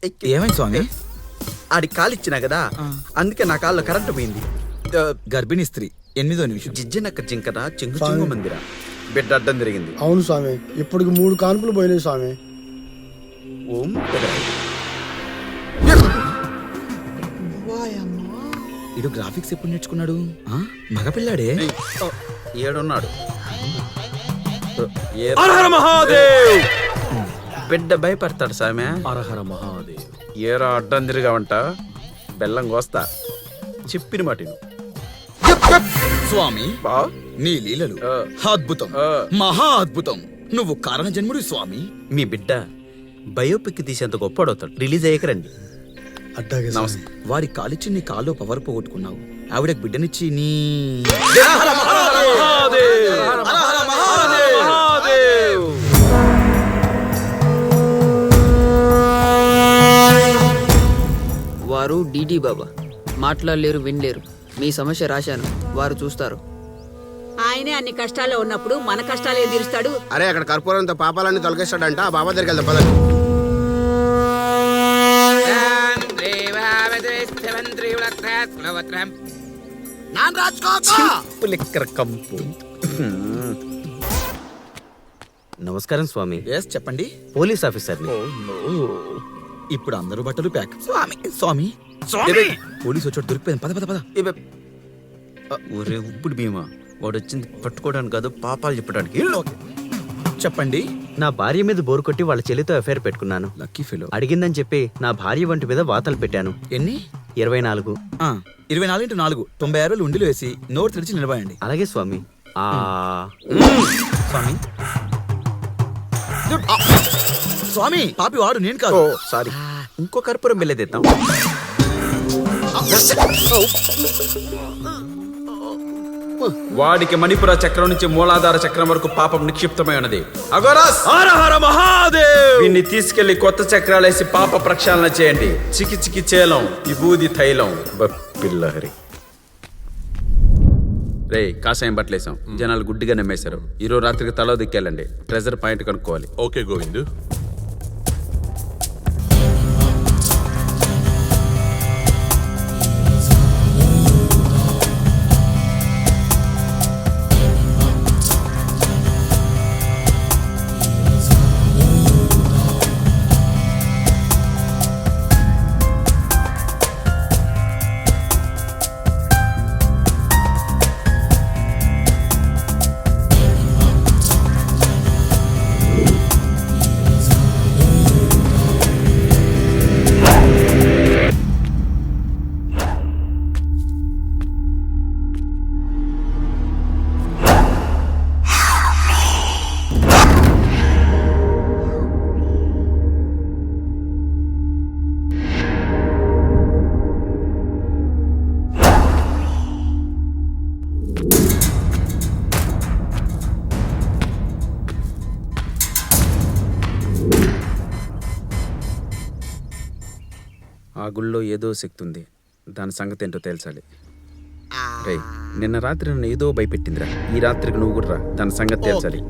ఏమైంది స్వామి? ఆడి కాలు ఇచ్చినా కదా, అందుకే నా కాల్లో కరెంటు పోయింది. గర్భిణీ స్త్రీ 8వ నిమిషం. జిజ్జనక్క జింకన చెంగు చెంగు మందిరా బిడ్డ అడ్డం జరిగింది. అవును స్వామి, ఇప్పటికి 3 కాన్పులు పోయినాయి స్వామి. ఓం ఇడు గ్రాఫిక్స్ ఎప్పుడు నేర్చుకున్నాడు? మగపిల్లాడే. ఏడున్నాడు. బిడ్డ భయపడతాడు సామె. హరహర మహాదేవ్. ఏరా అడ్డం తిరిగావంట, బెల్లం కోస్తా. చెప్పిన మాటిను స్వామి. నీ లీలలు అద్భుతం, మహా అద్భుతం. నువ్వు కారణ జన్ముడు స్వామి. మీ బిడ్డ బయోపిక్ తీసేంత గొప్పడవుతాడు. రిలీజ్ అయ్యకరండి. అట్టాగే నమస్తే. వారి కాలిచ్చి నీ కాల్లో పవర్ పోగొట్టుకున్నావు. ఆవిడకు బిడ్డనిచ్చి నీ వారు డీడీ బాబా మాట్లాడలేరు, వినలేరు. మీ సమస్య రాశాను, వారు చూస్తారు. ఆయనే అన్ని కష్టాల్లో ఉన్నప్పుడు మన కష్టాలు ఏం తీరుస్తాడు? అరే అక్కడ కర్పూరంతో పాపాలన్నీ తొలగిస్తాడంట. ఆ బాబా దగ్గరికి వెళ్దాం పదండి. కంపు. నమస్కారం స్వామి. చెప్పండి. పోలీస్ ఆఫీసర్ని. ఇప్పుడు అందరూ బట్టలు ప్యాక్. స్వామి స్వామి పోలీసు వచ్చి దొరికిపోయింది. పద పద పద. ఒరే ఉప్పుడు భీమా, వాడు వచ్చింది పట్టుకోవడానికి కాదు, పాపాలు చెప్పడానికి. చెప్పండి. నా భార్య మీద బోరు కొట్టి వాళ్ళ చెల్లితో అఫైర్ పెట్టుకున్నాను. Lucky fellow. అడిగిందని చెప్పి నా భార్య వంటి మీద వాతలు పెట్టాను. ఎన్ని? 24. 24x4 96 రోజులు ఉండిలో వేసి నోరు తెరిచి నిలబడండి. అలాగే స్వామి. స్వామి స్వామి పాపి వాడు, నేను కాదు. సారీ. ఇంకో కర్పూరం వెళ్ళేదేద్దాం. వాడికి మణిపుర చక్రం నుంచి మూలాధార చక్రం వరకు పాపం నిక్షిప్తమై ఉన్నది. అగోరాస్, హరహర మహాదేవ్. వీన్ని తీసుకెళ్లి కొత్త చక్రాలేసి పాప ప్రక్షాళన చేయండి. చికి చికి చేలం, విభూది తైలం. పిల్లహరి రే, కాషాయం బట్టలేసాం. జనాలు గుడ్డిగా నమ్మేశారు. ఈరోజు రాత్రికి తల దిక్కేళ్ళండి. ట్రెజర్ పాయింట్ కనుక్కోవాలి. ఓకే గోవిందు. ఆ గుళ్ళో ఏదో శక్తి ఉంది. దాని సంగతి ఏంటో తేల్చాలి. రే, నిన్న రాత్రి నన్ను ఏదో భయపెట్టిందిరా. ఈ రాత్రికి నువ్వు కూడా రా. దాని సంగతి తేల్చాలి.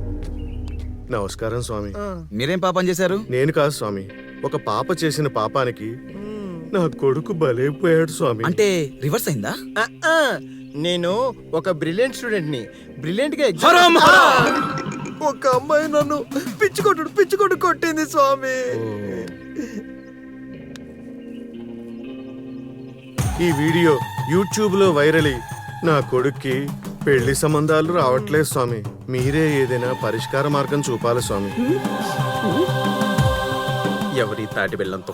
నమస్కారం స్వామి. మీరేం పాపం చేశారు? నేను కాదు స్వామి, ఒక పాప చేసిన పాపానికి నా కొడుకు బలైపోయాడు స్వామి. అంటే రివర్స్ అయిందా? నేను ఒక బ్రిలియంట్ స్టూడెంట్ ని. బ్రిలియంట్ గా ఒక అమ్మాయి నన్ను పిచ్చుకొట్టు కొట్టింది స్వామి. ఈ వీడియో యూట్యూబ్ లో వైరల్ అయ్యి నా కొడుక్కి పెళ్లి సంబంధాలు రావట్లేదు స్వామి. మీరే ఏదైనా పరిష్కార మార్గం చూపాలి స్వామి. ఎవరి తాటి బెల్లంతో